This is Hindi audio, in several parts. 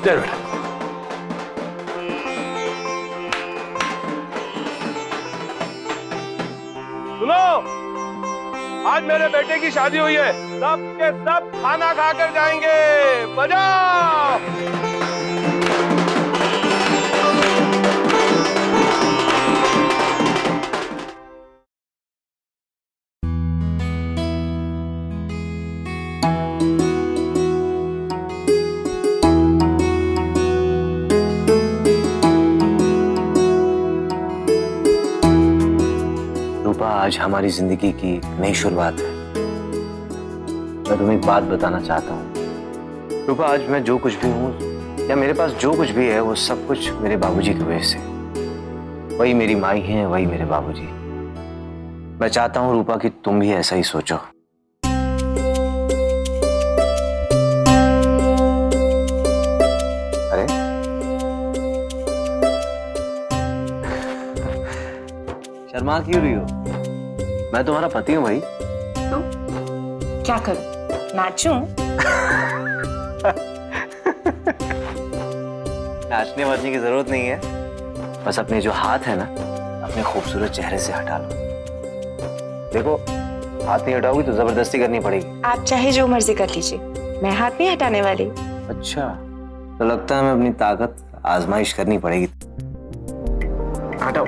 चल बेटा। सुनो, आज मेरे बेटे की शादी हुई है, सब के सब खाना खाकर जाएंगे। बजाओ। रूपा, आज हमारी जिंदगी की नई शुरुआत है। मैं तुम्हें एक बात बताना चाहता हूँ। रूपा, आज मैं जो कुछ भी हूँ या मेरे पास जो कुछ भी है वो सब कुछ मेरे बाबूजी की वजह से। वही मेरी माई हैं, वही मेरे बाबूजी। मैं चाहता हूँ रूपा कि तुम भी ऐसा ही सोचो। अरे शर्मा क्यों रही हो? मैं तुम्हारा पति हूँ भाई। तो क्या करूं? नाचूं? नाचने वाचने की जरूरत नहीं है, बस अपने जो हाथ है ना अपने खूबसूरत चेहरे से हटा लो। देखो, हाथ नहीं हटाओगी तो जबरदस्ती करनी पड़ेगी। आप चाहे जो मर्जी कर लीजिए, मैं हाथ नहीं हटाने वाली। अच्छा, तो लगता है मैं अपनी ताकत आजमाइश करनी पड़ेगी। हटाओ।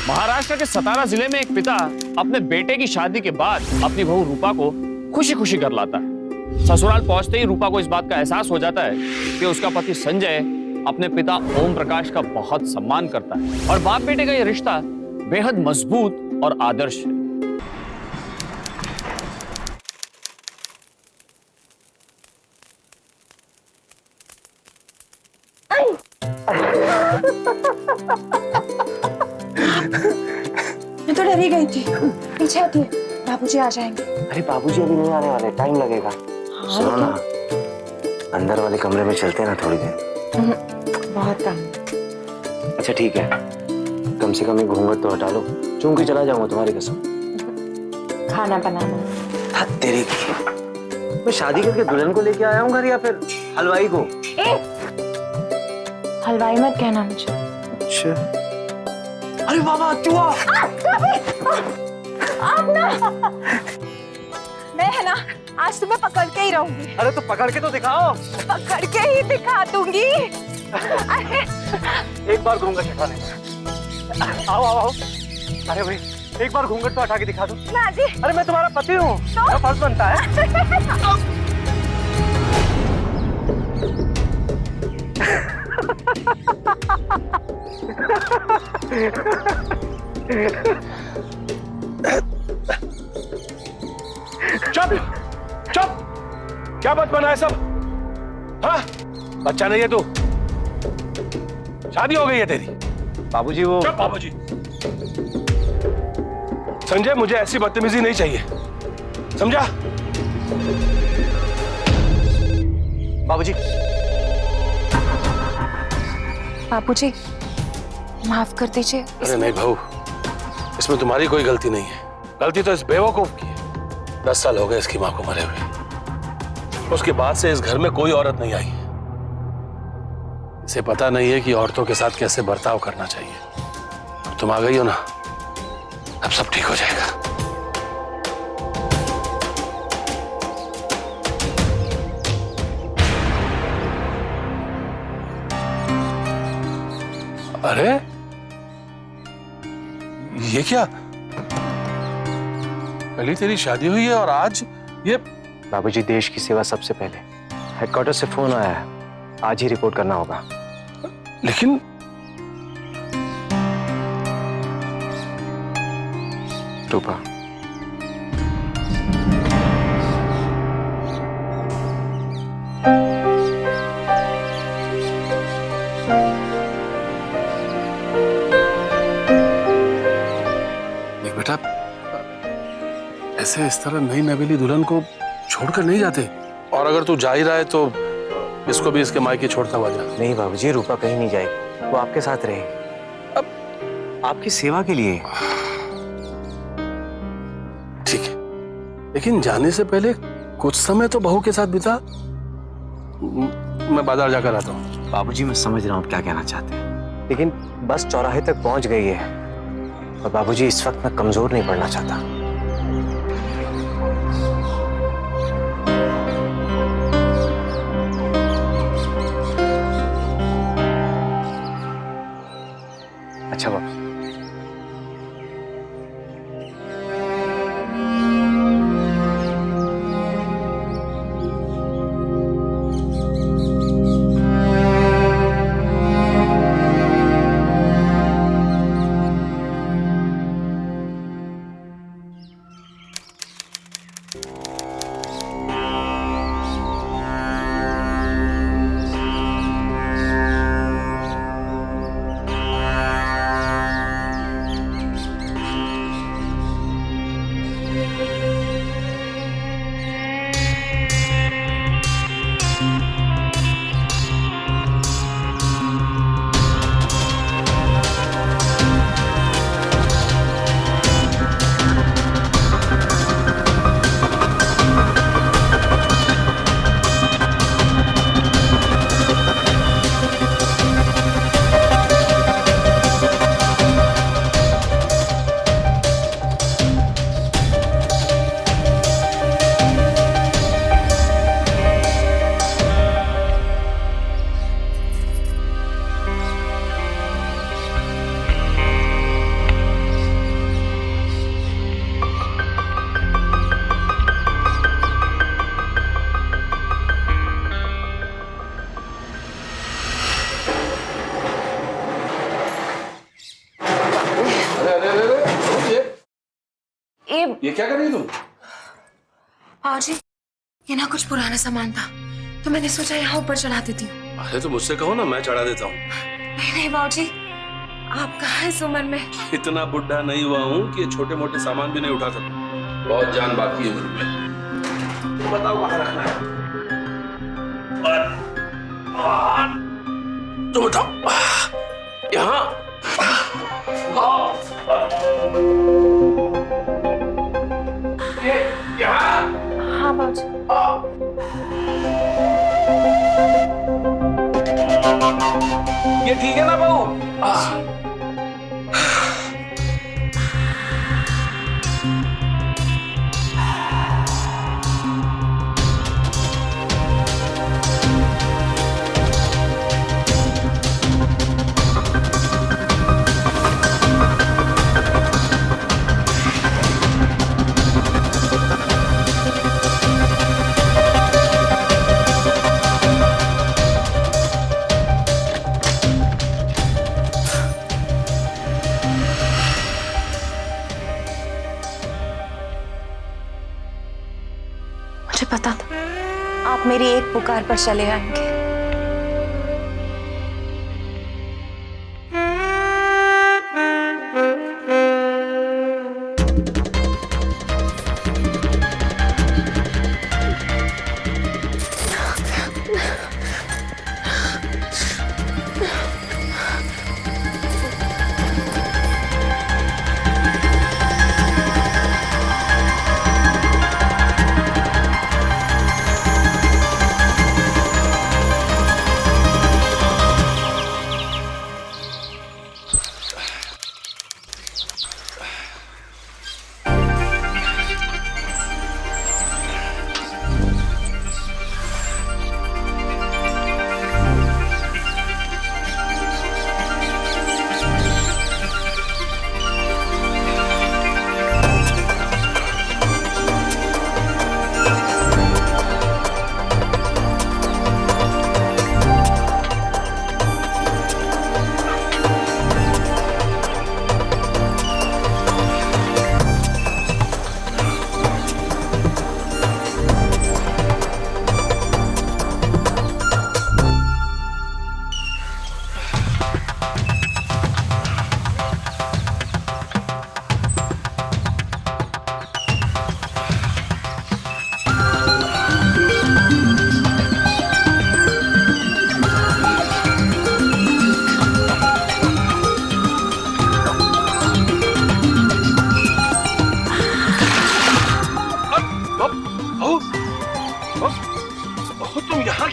महाराष्ट्र के सतारा जिले में एक पिता अपने बेटे की शादी के बाद अपनी बहू रूपा को खुशी खुशी घर लाता है। ससुराल पहुंचते ही रूपा को इस बात का एहसास हो जाता है कि उसका पति संजय अपने पिता ओम प्रकाश का बहुत सम्मान करता है और बाप बेटे का यह रिश्ता बेहद मजबूत और आदर्श है। मैं तो डरी गई थी। पीछे आती है, बाबूजी आ जाएंगे। अरे बाबूजी अभी नहीं आने वाले, टाइम लगेगा। सुनो ना, अंदर वाले कमरे में चलते हैं ना थोड़ी देर। बहुत काम। अच्छा ठीक है, कम से कम एक घूंघट तो हटा लो, चूम के चला जाऊंगा तुम्हारी कसम। खाना बनाना। हद तेरी की। मैं शादी करके दुल्हन को लेके आया हूँ घर या फिर हलवाई को? हलवाई मत कहना मुझे। अच्छा। अरे बाबा, चूहा! आप ना, मैं है ना आज तुम्हें पकड़ के ही रहूंगी। अरे तो पकड़ के तो दिखाओ। पकड़ के ही दिखा दूंगी। अरे एक बार घूंघट हटा ले। आओ आओ आओ। अरे भाई, एक बार घूंघट तो हटा के दिखा दो। ना जी। अरे मैं तुम्हारा पति हूँ, मेरा फर्ज बनता है। चुप चुप, क्या बात बना है सब? हाँ, बच्चा नहीं है तू, शादी हो गई है तेरी। बाबूजी वो। चुप बाबूजी। संजय, मुझे ऐसी बदतमीजी नहीं चाहिए, समझा? बाबूजी। बाबूजी माफ कर दीजिए। अरे नहीं बहू, इसमें तुम्हारी कोई गलती नहीं है, गलती तो इस बेवकूफ की है। 10 साल हो गए इसकी मां को मरे हुए, उसके बाद से इस घर में कोई औरत नहीं आई। इसे पता नहीं है कि औरतों के साथ कैसे बर्ताव करना चाहिए। अब तुम आ गई हो ना, अब सब ठीक हो जाएगा। अरे ये क्या, कल ही तेरी शादी हुई है और आज ये? बाबूजी, देश की सेवा सबसे पहले। हेडक्वार्टर से फोन आया है, आज ही रिपोर्ट करना होगा। लेकिन रूपा, ऐसे इस तरह नई नवेली दुल्हन को छोड़कर नहीं जाते। और अगर तू जा ही रहा है तो इसको भी इसके मायके छोड़ता हुआ जा। नहीं बाबूजी, रूपा कहीं नहीं जाएगी, वो आपके साथ रहेगी। अब आपकी सेवा के लिए। ठीक है, लेकिन जाने से पहले कुछ समय तो बहू के साथ बिता। मैं बाजार जाकर आता हूँ। बाबूजी मैं समझ रहा हूँ आप क्या कहना चाहते हैं, लेकिन बस चौराहे तक पहुंच गई है और बाबूजी इस वक्त मैं कमजोर नहीं पड़ना चाहता। अच्छा बाबू। ये क्या कर रही तुम? जी, ये ना कुछ पुराना सामान था तो मैंने सोचा यहाँ ऊपर चढ़ा देती हूँ। अरे तो मुझसे कहो ना, मैं चढ़ा देता हूँ। नहीं नहीं बाबूजी, आप कहाँ इस उम्र में? इतना बुढ़ा नहीं हुआ हूँ कि ये छोटे मोटे सामान भी नहीं उठा सकूं। बहुत जान बाकी है घर में। तो बताओ कहाँ रखना है? तो बताओ। यहाँ। हाँ बाबूजी। ये ठीक है ना बहू? मुझे पता था आप मेरी एक पुकार पर चले आएंगे।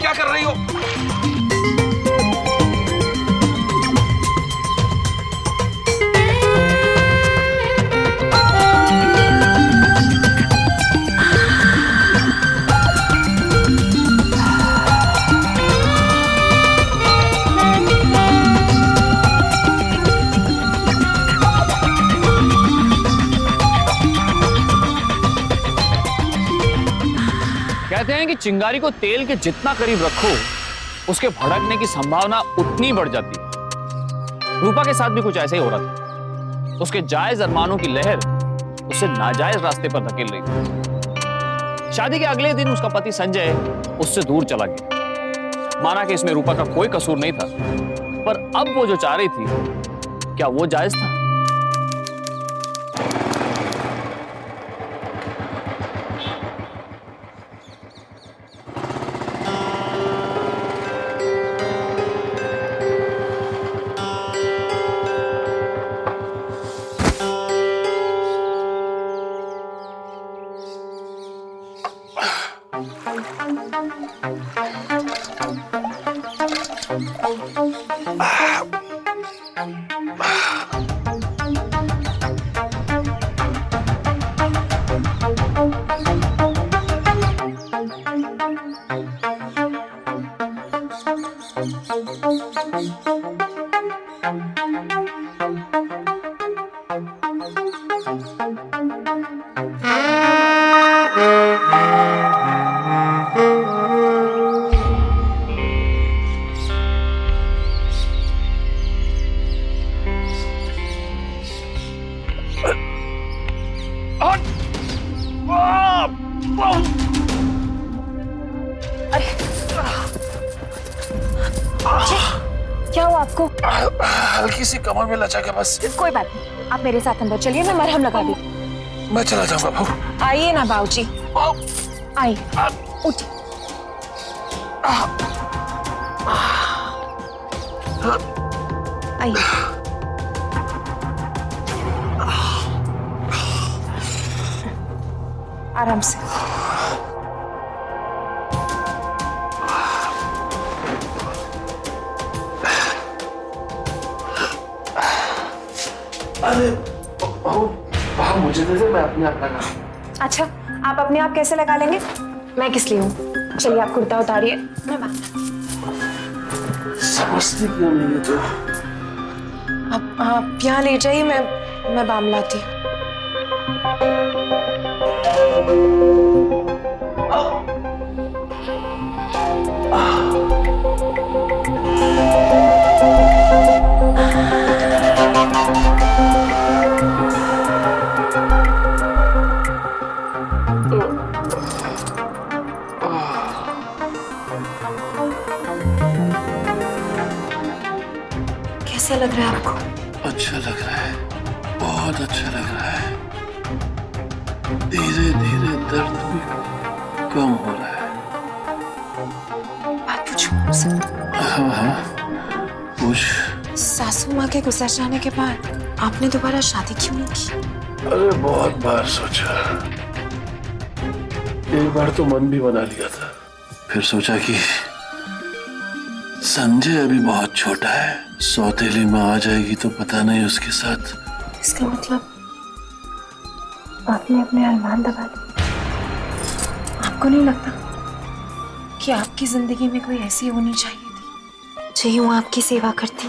क्या कर रही हो? कहते हैं कि चिंगारी को तेल के जितना करीब रखो उसके भड़कने की संभावना उतनी बढ़ जाती है। रूपा के साथ भी कुछ ऐसे ही हो रहा था। उसके जायज अरमानों की लहर उसे नाजायज रास्ते पर धकेल रही थी। शादी के अगले दिन उसका पति संजय उससे दूर चला गया। माना कि इसमें रूपा का कोई कसूर नहीं था, पर अब वो जो चाह रही थी, क्या वो जायज था? क्या हुआ आपको? हल्की सी कमर में लचक है बस। कोई बात नहीं, आप मेरे साथ अंदर चलिए, मैं मरहम लगा दूँ। मैं चला जाऊंगा बहू। आइए ना बाबूजी, आइए, उठ। आइए। आराम से। अरे बहू मुझे दे दे, मैं अपने आप लगा। अच्छा, आप अपने आप कैसे लगा लेंगे? मैं किस लिए हूँ? चलिए आप कुर्ता उतारिए, मैं बात। समझती क्यों नहीं है तू? आप यहाँ ले जाइए, मैं बाम लाती हूँ। कैसा लग रहा है आपको? अच्छा लग रहा है, बहुत अच्छा लग रहा है। धीरे धीरे दर्द भी कम हो रहा है। बात पूछूं आपसे? हाँ हाँ पूछ। सासू माँ के गुजर जाने के बाद आपने दोबारा शादी क्यों नहीं की? अरे बहुत बार सोचा, एक बार तो मन भी बना लिया था, फिर सोचा कि संजय अभी बहुत छोटा है, सौतेली माँ आ जाएगी तो पता नहीं उसके साथ। इसका मतलब आपने अपने अरमान दबा दिए। आपको नहीं लगता कि आपकी जिंदगी में कोई ऐसी होनी चाहिए थी जो यूं आपकी सेवा करती,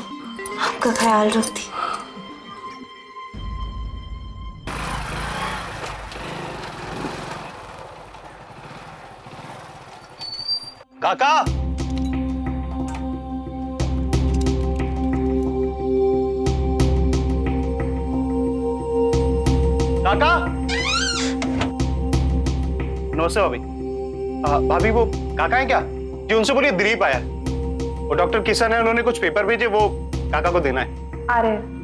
आपका ख्याल रखती? काका, काका। नमस्ते भाभी। भाभी वो काका है क्या? जी उनसे बोलिए दिलीप आया। वो डॉक्टर किशन है, उन्होंने कुछ पेपर भेजे, वो काका को देना है। आ रहे।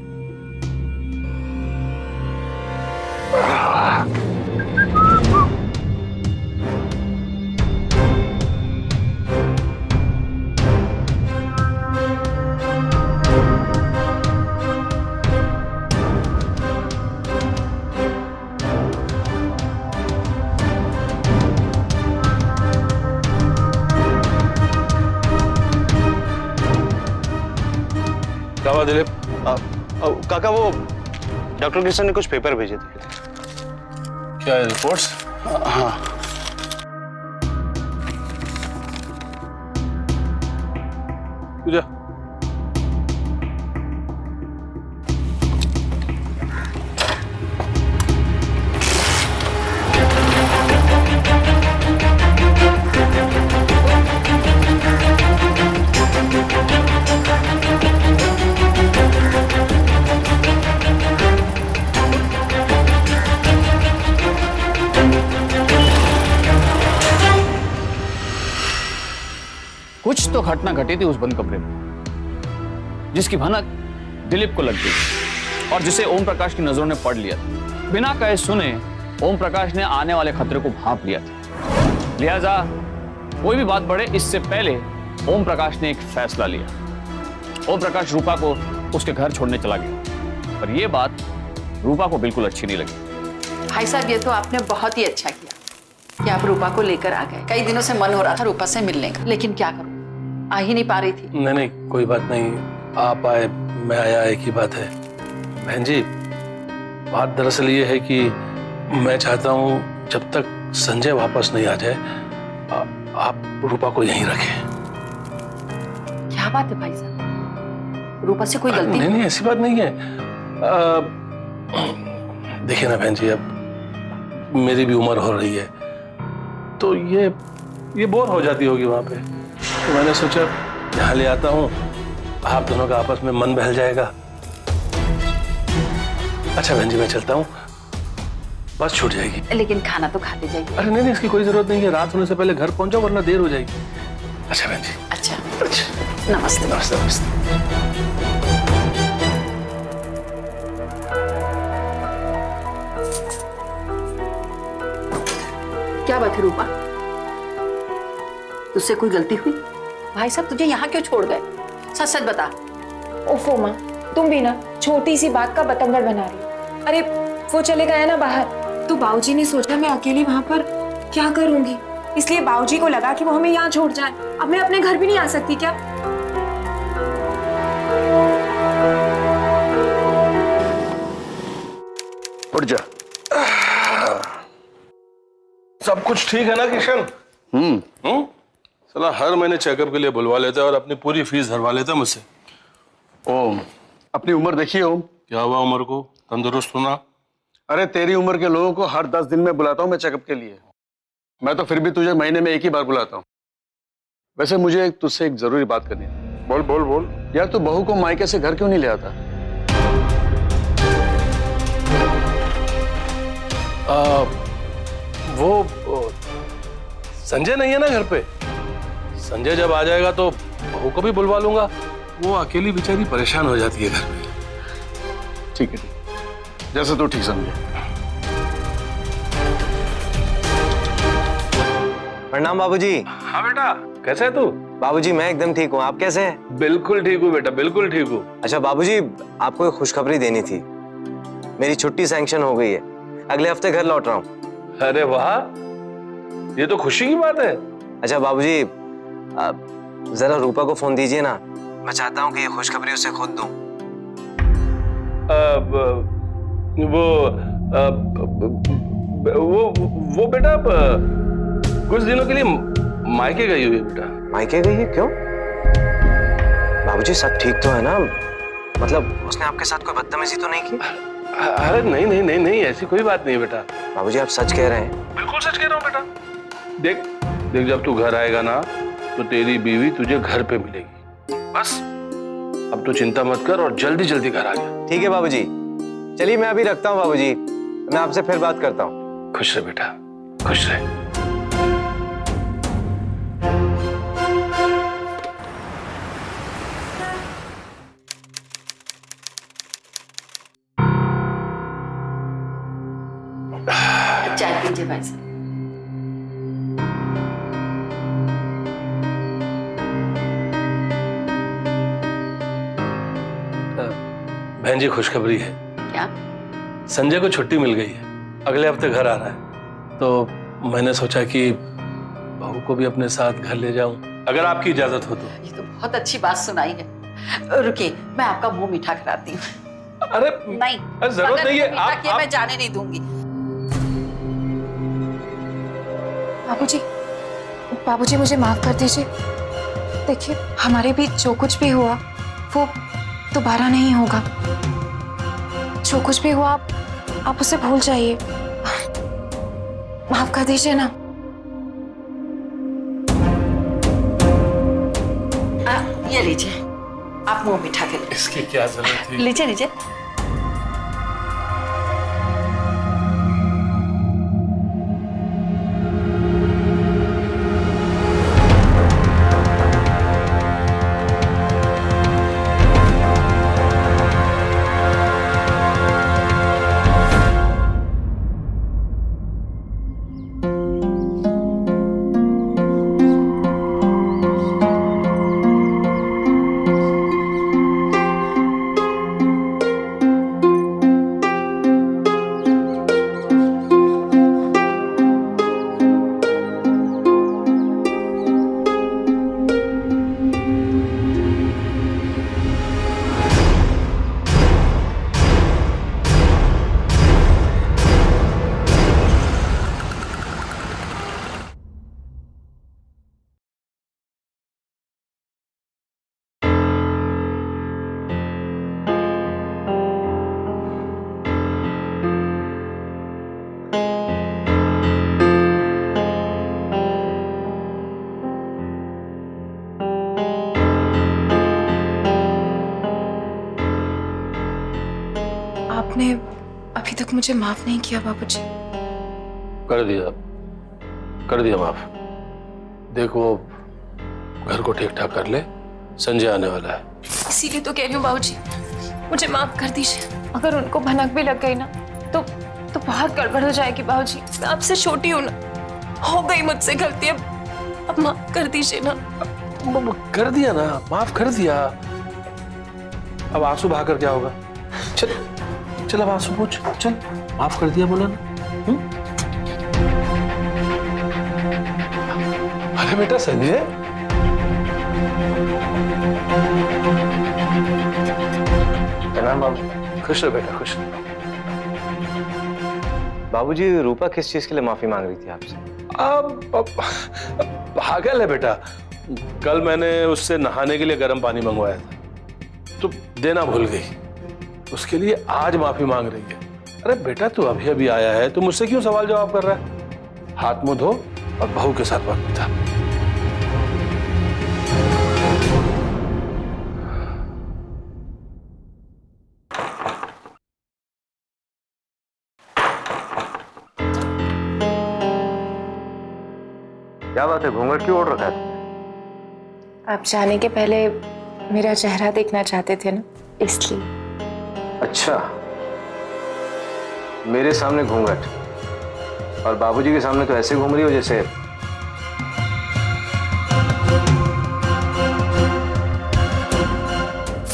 दिलीप? काका वो डॉक्टर किशन ने कुछ पेपर भेजे थे। क्या है रिपोर्ट्स? हाँ पूजा कुछ तो घटना घटी थी उस बंद कमरे में जिसकी भनक दिलीप को लग गई और जिसे ओम प्रकाश की नजरों ने पढ़ लिया था। बिना कहे सुने ओम प्रकाश ने आने वाले खतरे को भांप लिया था। लिहाजा कोई भी बात बढ़े इससे पहले ओम प्रकाश ने एक फैसला लिया। ओम प्रकाश रूपा को उसके घर छोड़ने चला गया, पर यह बात रूपा को बिल्कुल अच्छी नहीं लगी। भाई साहब, ये तो आपने बहुत ही अच्छा किया कि आप रूपा को लेकर आ गए। कई दिनों से मन हो रहा था रूपा से मिलने का, लेकिन क्या करूं, आ ही नहीं पा रही थी। नहीं नहीं कोई बात नहीं, आप आए मैं आया एक ही बात है। बहन जी बात दरअसल ये है कि मैं चाहता हूँ जब तक संजय वापस नहीं आ जाए आप रूपा को यहीं रखें। क्या बात है भाई साहब, रूपा से कोई गलती नहीं नहीं ऐसी बात नहीं है। देखिए ना बहन जी, अब मेरी भी उम्र हो रही है तो ये बोर हो जाती होगी वहां पे, तो मैंने सोचा यहाँ ले आता हूँ, आप दोनों का आपस में मन बहल जाएगा। अच्छा बहन जी मैं चलता हूँ, बस छूट जाएगी। लेकिन खाना तो खाते जाइए। अरे नहीं नहीं इसकी कोई जरूरत नहीं है, रात होने से पहले घर पहुंचो वरना देर हो जाएगी। अच्छा बहन जी। अच्छा अच्छा नमस्ते। नमस्ते नमस्ते। क्या बात है रूपा, तुझसे कोई गलती हुई? भाई साहब तुझे यहाँ क्यों छोड़ गए, सच सच बता। ओफो माँ, तुम भी ना छोटी सी बात का बतंगड़ बना रही हो। अरे वो चले गए ना बाहर, तो बाबूजी ने सोचा मैं अकेली वहां पर क्या करूंगी, इसलिए बाबूजी को लगा कि वो हमें यहाँ छोड़ जाए। अब मैं अपने घर भी नहीं आ सकती क्या? उठ जा। सब कुछ ठीक है ना किशन? साला हर महीने चेकअप के लिए बुलवा लेता है और अपनी पूरी फीस भरवा लेता है मुझसे। ओम, अपनी उम्र देखिए ओम। क्या हुआ उम्र को, तंदुरुस्त होना? अरे तेरी उम्र के लोगों को हर 10 दिन में बुलाता हूँ मैं चेकअप के लिए, मैं तो फिर भी तुझे महीने में एक ही बार बुलाता हूँ। वैसे मुझे तुझसे एक जरूरी बात करनी है। बोल बोल बोल। यार तू बहू को मायके से घर क्यों नहीं ले आता? वो संजय नहीं है ना घर पे। संजय जब आ जाएगा तो बहू को भी बुलवा लूंगा, वो अकेली बेचारी परेशान हो जाती है घर में। ठीक है, जैसे तू ठीक समझे। प्रणाम बाबूजी। हाँ बेटा, कैसे है तू? बाबूजी मैं एकदम ठीक हूँ, आप कैसे हैं? बिल्कुल ठीक हूँ बेटा, बिल्कुल ठीक हूँ। अच्छा बाबूजी, आपको एक खुशखबरी देनी थी। मेरी छुट्टी सैंक्शन हो गई है, अगले हफ्ते घर लौट रहा हूँ। अरे वाह, ये तो खुशी की बात है। अच्छा बाबूजी, जरा रूपा को फोन दीजिए ना, मैं चाहता हूँ कि ये खुशखबरी उसे खुद दूं। वो बेटा कुछ दिनों के लिए मायके गई हुई है बेटा। मायके गई है? क्यों बाबूजी, सब ठीक तो है ना? मतलब उसने आपके साथ कोई बदतमीजी तो नहीं की? अरे नहीं नहीं नहीं नहीं, ऐसी कोई बात नहीं है बेटा। बाबूजी आप सच कह रहे हैं? बिल्कुल सच कह रहा हूँ बेटा। देख देख, जब तू घर आएगा ना तो तेरी बीवी तुझे घर पे मिलेगी। बस अब तू चिंता मत कर और जल्दी जल्दी घर आ जा। ठीक है बाबूजी, चलिए मैं अभी रखता हूँ बाबूजी, मैं आपसे फिर बात करता हूँ। खुश रह बेटा, खुश रह। चाय पीजिए भाई साहब। बहन जी खुशखबरी है। क्या? संजय को छुट्टी मिल गई है, अगले हफ्ते घर आ रहा है, तो मैंने सोचा कि बहू को भी अपने साथ घर ले जाऊं, अगर आपकी इजाजत हो तो। ये तो बहुत अच्छी बात सुनाई है। रुकिए, मैं आपका मुंह मीठा कराती हूँ। अरे नहीं, जरूरत अगर नहीं है। मुंह मीठा किया मैं जाने नहीं दूंगी। बाबूजी, बाबूजी मुझे माफ कर दीजिए। देखिए, हमारे बीच जो कुछ भी हुआ वो दोबारा नहीं होगा। जो कुछ भी हुआ आप उसे भूल जाइए। माफ कर दीजिए ना। ये लीजिए, आप मुंह मीठा करिए। इसकी क्या जरूरत थी? लीजिए लीजिए। आपने अभी तक मुझे माफ नहीं किया बाबूजी। कर दिया माफ। देखो, घर को ठीक ठाक कर ले, संजय आने वाला है। इसीलिए तो कह रही हूँ बाबूजी, मुझे माफ कर दीजिए। अगर उनको भनक भी लग गई ना तो बहुत गड़बड़ हो जाएगी बाबूजी। मैं आपसे छोटी हूँ ना, हो गई मुझसे गलती। अब माफ कर दीजिए ना। कर दिया ना, माफ कर दिया। अब आंसू बहाकर क्या होगा? चल चल, अब आंसू पूछ। चल, माफ कर दिया बोला ना। अरे बेटा संजय, प्रणाम बाबू। खुश रहो बेटा, खुश रहो। बाबूजी, रूपा किस चीज के लिए माफी मांग रही थी आपसे? अब पागल है बेटा। कल मैंने उससे नहाने के लिए गर्म पानी मंगवाया था तो देना भूल गई। उसके लिए आज माफी मांग रही है। अरे बेटा, तू अभी अभी आया है, तू मुझसे क्यों सवाल जवाब कर रहा है? हाथ मुंह धो और बहू के साथ वक्त बिता। क्या बात है, घूंघट क्यों ओढ़ रखा है? आप जाने के पहले मेरा चेहरा देखना चाहते थे ना, इसलिए। अच्छा, मेरे सामने घूंघट और बाबूजी के सामने तो ऐसे घूम रही हो जैसे।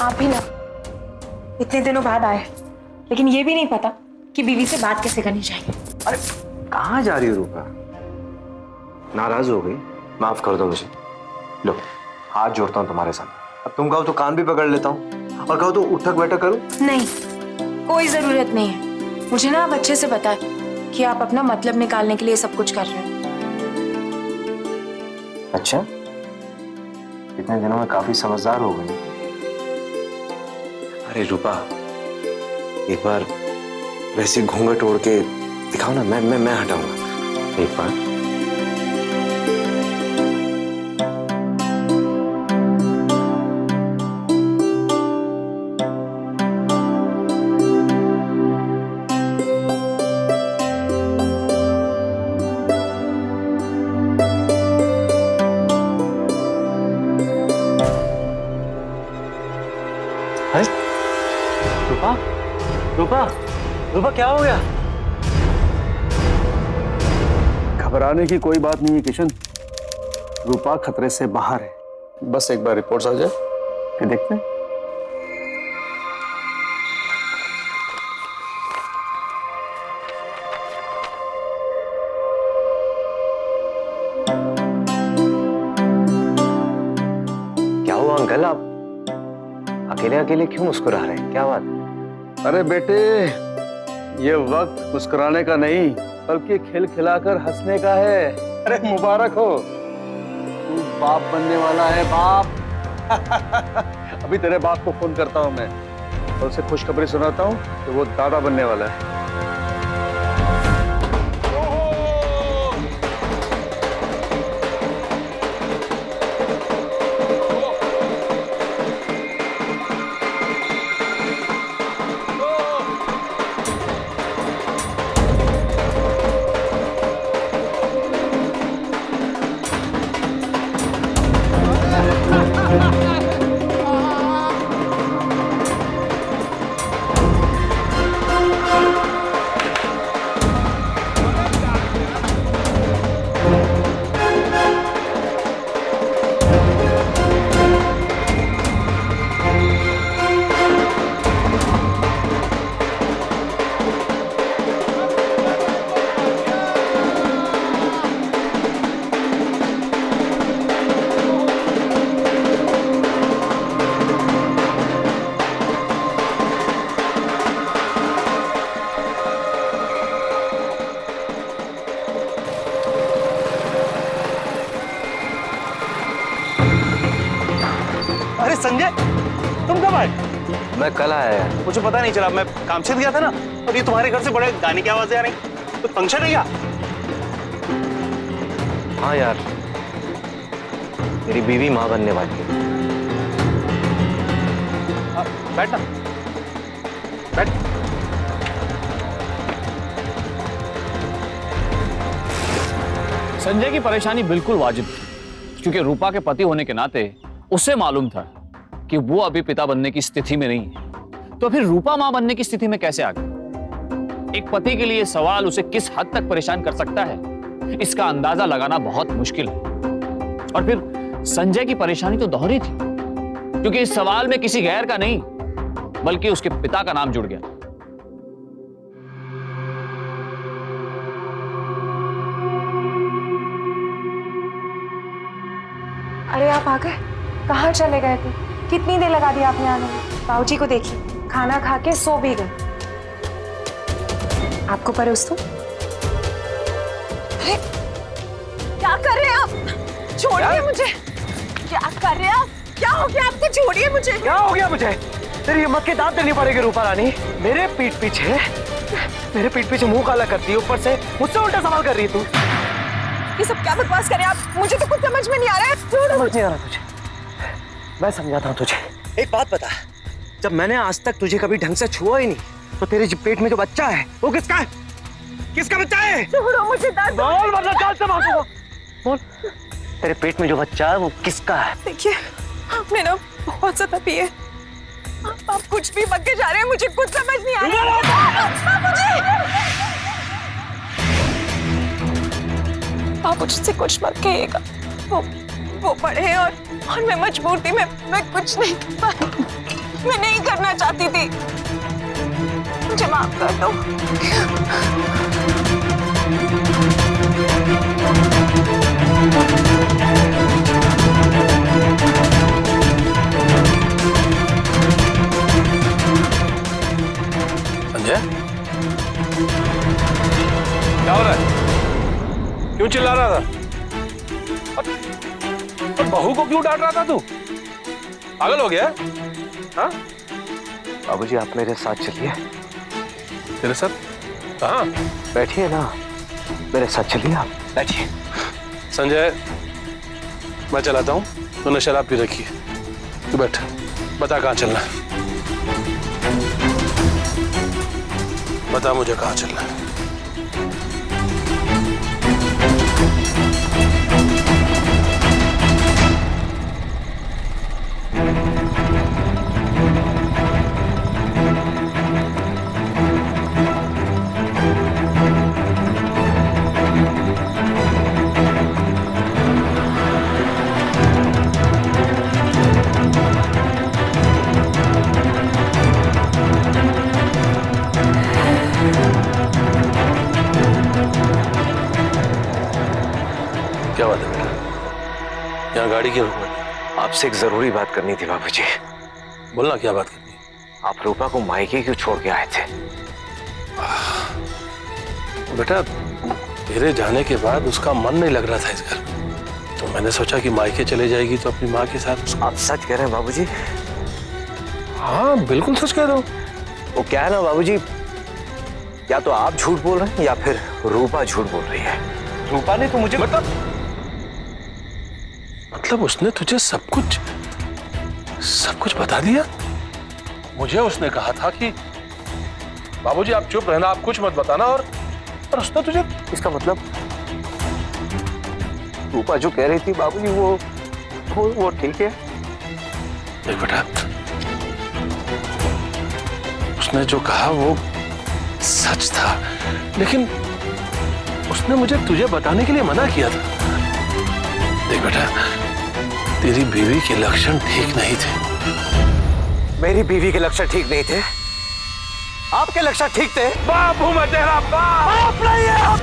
आप भी ना इतने दिनों बाद आए, लेकिन ये भी नहीं पता कि बीवी से बात कैसे करनी चाहिए। अरे कहाँ जा रही हो रूपा? नाराज हो गई? माफ कर दो मुझे। लो, हाथ जोड़ता हूँ तुम्हारे सामने। अब तुम कहो तो कान भी पकड़ लेता हूँ, और कहो तो उठक बैठक करूँ। नहीं, कोई जरूरत नहीं है। मुझे ना आप अच्छे से बताएं कि आप अपना मतलब निकालने के लिए सब कुछ कर रहे हैं। अच्छा, इतने दिनों में काफी समझदार हो गई। अरे रूपा, एक बार वैसे घूंघट ओढ़ के दिखाओ ना। मैं हटाऊंगा एक बार। रूपा, रूपा, रूपा, क्या हो गया? घबराने की कोई बात नहीं है किशन। रूपा खतरे से बाहर है। बस एक बार रिपोर्ट्स आ जाए फिर देखते हैं। क्या हुआ अंकल? आप अकेले अकेले क्यों मुस्कुरा रहे हैं? क्या बात है? अरे बेटे, ये वक्त मुस्कुराने का नहीं बल्कि खिलखिलाकर हंसने का है। अरे मुबारक हो, तू बाप बनने वाला है, बाप। अभी तेरे बाप को फोन करता हूँ मैं और उसे खुशखबरी सुनाता हूँ कि वो दादा बनने वाला है। अरे संजय, तुम कब आए? मैं कल आया यार। मुझे पता नहीं चला, मैं काम से गया था ना। और ये तुम्हारे घर से बड़े गाने की आवाजें आ रही। तो फंक्शन है क्या? हाँ यार, मेरी बीवी माँ बनने वाली है। बैठ ना, बैठ। संजय की परेशानी बिल्कुल वाजिब थी, क्योंकि रूपा के पति होने के नाते उसे मालूम था कि वो अभी पिता बनने की स्थिति में नहीं है। तो फिर रूपा मां बनने की स्थिति में कैसे आ गई? एक पति के लिए सवाल उसे किस हद तक परेशान कर सकता है, इसका अंदाजा लगाना बहुत मुश्किल है। और फिर संजय की परेशानी तो दोहरी थी, क्योंकि इस सवाल में किसी गैर का नहीं बल्कि उसके पिता का नाम जुड़ गया। अरे आप आ गए? कहाँ चले गए थे? कितनी देर लगा दी आपने आने में? बाबूजी को देखिए, खाना खा के सो भी गए। आपको परोस दूं? अरे क्या कर रहे हैं आप? छोड़िए मुझे। क्या कर रहे हैं आप? क्या हो गया आपको? छोड़िए मुझे। क्या हो गया मुझे? तेरी हिम्मत के दांत देनी पड़ेगी रूपा रानी। मेरे पीठ पीछे मुंह काला करती है, ऊपर से मुझसे उल्टा सवाल कर रही है तू। ये सब क्या बकवास कर रहे हैं आप? मुझे तो कुछ समझ में नहीं आ रहा है। समझ नहीं आ रहा तुझे? मैं समझाता हूँ तुझे। एक बात बता, जब मैंने आज तक तुझे कभी ढंग से छुआ ही नहीं, तो तेरे पेट में जो बच्चा है वो किसका है? किसका बच्चा है? छोड़ो मुझे दर्द। बोल, मतलब चाल से मारूंगा। बोल, तेरे पेट में जो बच्चा है वो किसका है? देखिए, आपने ना बहुत ज्यादा पिए। आप कुछ भी बक के जा रहे हैं, मुझे कुछ समझ नहीं आ रहा है। बाबूजी से कुछ मत कहिएगा। वो पढ़े और मैं मजबूर थी। मैं कुछ नहीं, मैं नहीं करना चाहती थी। मुझे माफ कर दो। संजय, क्या हो रहा है? क्यों चिल्ला रहा था? और बहू को क्यों डांट रहा था तू? पागल हो गया? हाँ? बाबूजी, आप मेरे साथ चलिए। तेरे साथ? कहाँ? बैठिए ना, मेरे साथ चलिए। आप बैठिए। संजय, मैं चलाता हूँ, तूने शराब पी रखी है। तू बैठ, बता कहाँ चलना है? बता मुझे कहाँ चलना है। क्या बात है बेटा? यहाँ गाड़ी क्यों रुकवा दी? आपसे एक जरूरी बात करनी थी बाबूजी। बोलना क्या बात करनी है? आप रूपा को मायके क्यों छोड़ के आए थे? बेटा तेरे जाने के बाद उसका मन नहीं लग रहा था इस घर में, तो मैंने सोचा कि मायके चले जाएगी तो अपनी माँ के साथ। आप सच कह रहे हैं बाबूजी? हाँ बिल्कुल सच कह रहा हूँ। वो क्या है ना बाबूजी, या तो आप झूठ बोल रहे हैं या फिर रूपा झूठ बोल रही है। रूपा ने तो मुझे मतलब उसने तुझे सब कुछ बता दिया? मुझे उसने कहा था कि बाबूजी आप चुप रहना, आप कुछ मत बताना, और उसने तुझे। इसका मतलब रूपा जो कह रही थी बाबूजी वो ठीक है? देख बेटा, उसने जो कहा वो सच था, लेकिन उसने मुझे तुझे बताने के लिए मना किया था। देख बेटा, तेरी बीवी के लक्षण ठीक नहीं थे। मेरी बीवी के लक्षण ठीक नहीं थे? आपके लक्षण ठीक थे? बाप हूं मैं तेरा, बाप नहीं है हम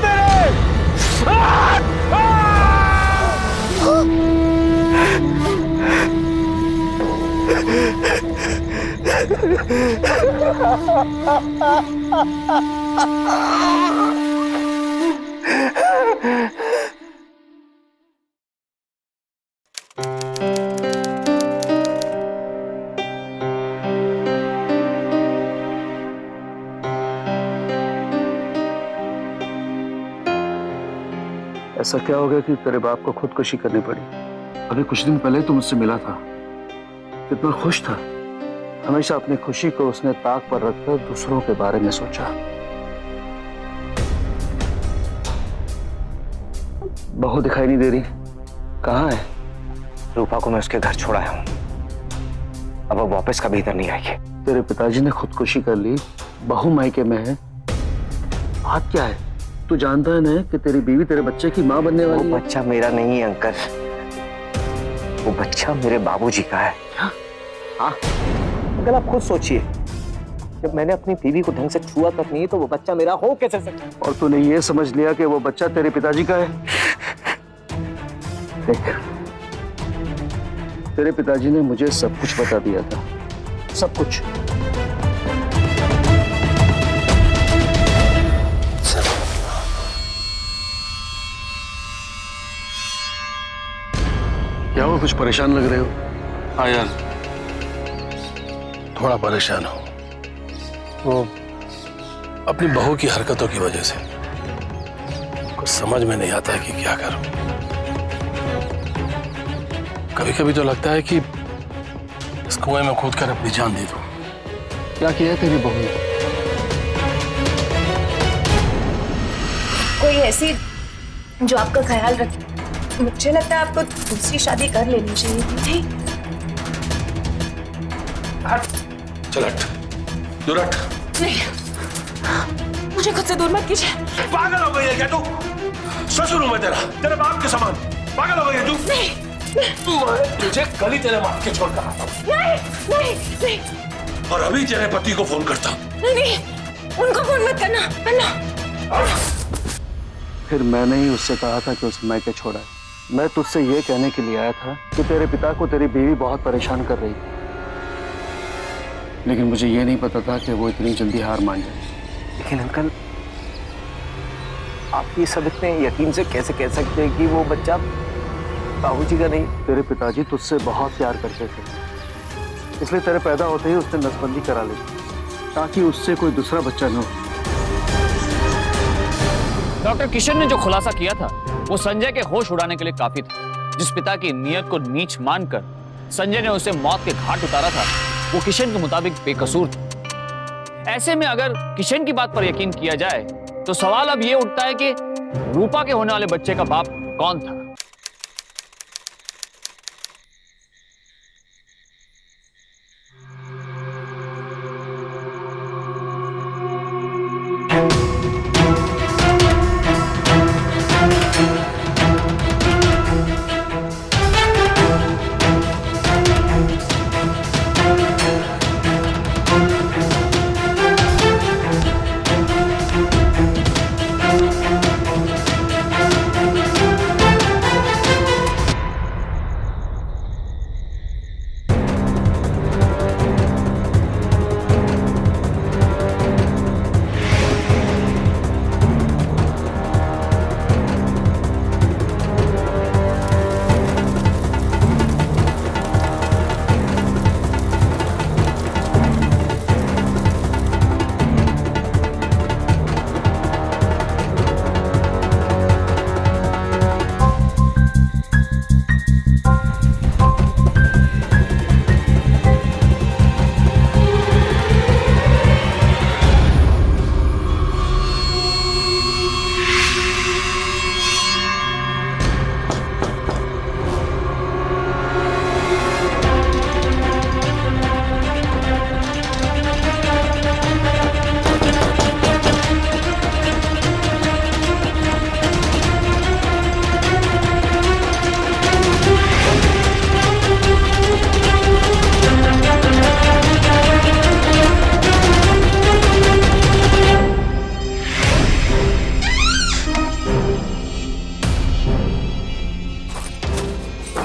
ऐसा क्या हो गया कि तेरे बाप को खुदकुशी करनी पड़ी? अभी कुछ दिन पहले तो मुझसे मिला था, कितना खुश था। हमेशा अपनी खुशी को उसने ताक पर रखकर दूसरों के बारे में सोचा। बहू दिखाई नहीं दे रही, कहाँ है? रूपा को मैं उसके घर छोड़ आया हूं, अब वो वापस कभी इधर नहीं आएगी। तेरे पिताजी ने खुदकुशी कर ली, बहू मायके में है, बात क्या है? तू जानता है ना कि तेरी बीवी तेरे बच्चे की माँ बनने वाली है। वो बच्चा मेरा नहीं है अंकल, वो बच्चा मेरे बाबूजी का है। क्या? हाँ अंकल, आप खुद सोचिए, जब मैंने अपनी बीवी को ढंग से छुआ तक नहीं तो वो बच्चा मेरा हो कैसे सकता? और तूने ये समझ लिया कि वो बच्चा तेरे पिताजी का है? देख, तेरे पिताजी ने मुझे सब कुछ बता दिया था, सब कुछ। क्या वो कुछ परेशान लग रहे हो? हाँ यार, थोड़ा परेशान हूं। वो अपनी बहू की हरकतों की वजह से कुछ समझ में नहीं आता है कि क्या करूं। कभी कभी तो लगता है कि इस कुएं में कूदकर अपनी जान दे दूं। क्या किया है तेरी बहू ने? कोई ऐसी जो आपका ख्याल रखे। मुझे लगता है आपको दूसरी शादी कर लेनी चाहिए थी। नहीं, चल हट, दूर हट। नहीं, मुझे खुद से दूर मत कीजिए। पागल हो गई है क्या तू? ससुर हूं मैं तेरा, तेरे बाप के समान। पागल हो गई है तू? नहीं, मैं तुझे कल ही तेरे बाप के छोड़ कर आता हूं। नहीं, नहीं, और अभी तेरे पति को फोन करता हूं। नहीं, उनको फोन मत करना। फिर मैंने ही उससे कहा था कि उसे मायके छोड़ा है। मैं तुझसे ये कहने के लिए आया था कि तेरे पिता को तेरी बीवी बहुत परेशान कर रही थी, लेकिन मुझे ये नहीं पता था कि वो इतनी जल्दी हार मान जाए। लेकिन अंकल, आप ये सब इतने यकीन से कैसे कह सकते हैं कि वो बच्चा बाबूजी का नहीं? तेरे पिताजी तुझसे बहुत प्यार करते थे, इसलिए तेरे पैदा होते ही उसने नसबंदी करा ली ताकि उससे कोई दूसरा बच्चा न हो। डॉक्टर किशन ने जो खुलासा किया था वो संजय के होश उड़ाने के लिए काफी था। जिस पिता की नीयत को नीच मानकर संजय ने उसे मौत के घाट उतारा था, वो किशन के मुताबिक बेकसूर था। ऐसे में अगर किशन की बात पर यकीन किया जाए तो सवाल अब ये उठता है कि रूपा के होने वाले बच्चे का बाप कौन था?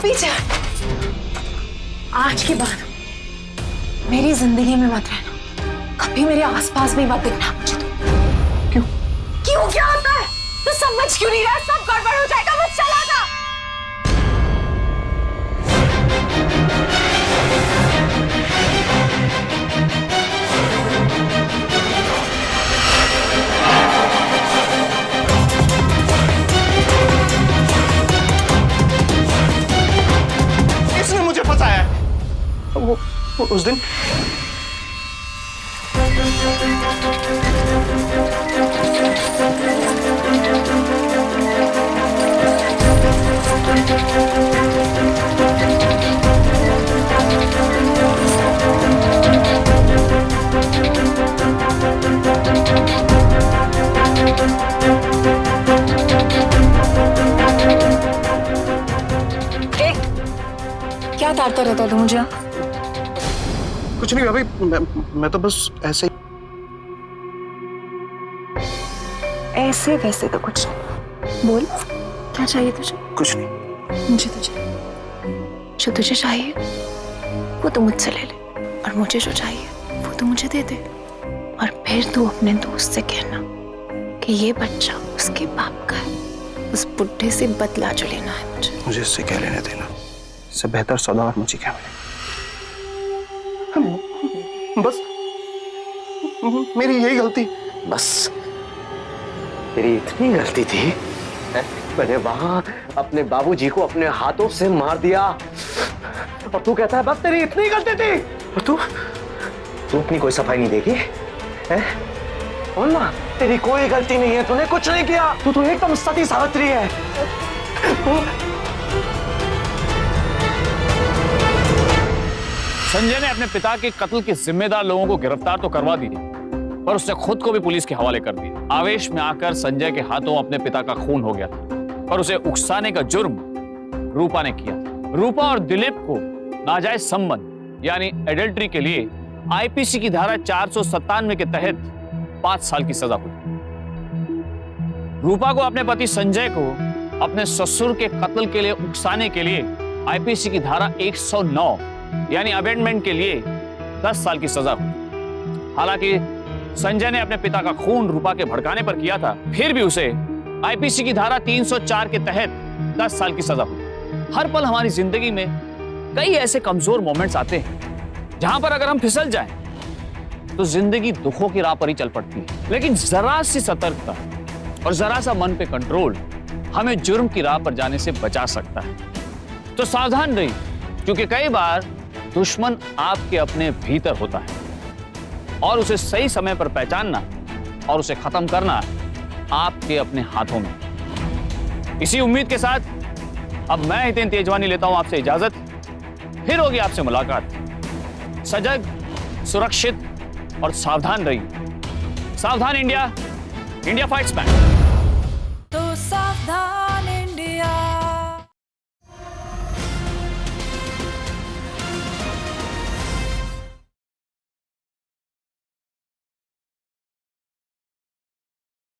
अभी जा। आज के बाद मेरी जिंदगी में मत रहना, कभी मेरे आसपास भी मत दिखना मुझे। तो क्यों क्यों क्या होता है? तो समझ क्यों नहीं रहा? सब गड़बड़ हो जाएगा, बस चला जा। इसने मुझे फंसाया है। वो उस दिन क्या तारता रहता तू मुझे? कुछ नहीं भाभी, मैं तो बस ऐसे ही। ऐसे वैसे तो कुछ नहीं। बोल, क्या चाहिए तुझे? कुछ नहीं। मुझे तो चाहिए, जो तुझे चाहिए वो तू मुझसे ले ले, और मुझे जो चाहिए वो तू मुझे दे दे। और फिर तू अपने दोस्त से कहना कि ये बच्चा उसके बाप का है। उस बुढ़े से बदला जो लेना है मुझे इससे क्या लेने देना? इससे बेहतर सौदा और मुझे क्या मिले? बस मेरी यही गलती। बस तेरी इतनी गलती थी, मैंने वहां अपने बाबूजी को अपने हाथों से मार दिया, और तू कहता है बस तेरी इतनी गलती थी, और तू अपनी कोई सफाई नहीं देगी? बोल ना, तेरी कोई गलती नहीं है, तूने कुछ नहीं किया, तू तो एकदम सती सावित्री है। संजय ने अपने पिता के कत्ल के जिम्मेदार लोगों को गिरफ्तार तो करवा दिया, पर उसने खुद को भी पुलिस के हवाले कर दिया। आवेश में आकर संजय के हाथों अपने पिता का खून हो गया था, पर उसे उकसाने का जुर्म रूपा ने किया था। रूपा और दिलीप को नाजायज संबंध यानी एडल्ट्री के लिए आईपीसी की धारा 497 के तहत 5 साल की सजा हुई। रूपा को अपने पति संजय को अपने ससुर के कत्ल के लिए उकसाने के लिए आईपीसी की धारा 109 यानी अमेंडमेंट के लिए 10 साल की सजा हुई। हालांकि संजय ने अपने पिता का खून रूपा के भड़काने पर किया था, फिर भी उसे आईपीसी की धारा 304 के तहत 10 साल की सजा हुई। हर पल हमारी जिंदगी में कई ऐसे कमजोर मोमेंट्स आते हैं जहां पर अगर हम फिसल जाएं तो जिंदगी दुखों की राह पर ही चल पड़ती है। लेकिन जरा सी सतर्कता और जरा सा मन पे कंट्रोल हमें जुर्म की राह पर जाने से बचा सकता है। तो सावधान रहिए, क्योंकि कई बार दुश्मन आपके अपने भीतर होता है और उसे सही समय पर पहचानना और उसे खत्म करना आपके अपने हाथों में। इसी उम्मीद के साथ अब मैं हितेन तेजवानी लेता हूं आपसे इजाजत। फिर होगी आपसे मुलाकात। सजग, सुरक्षित और सावधान रहिए। सावधान इंडिया, इंडिया फाइट्स बैक।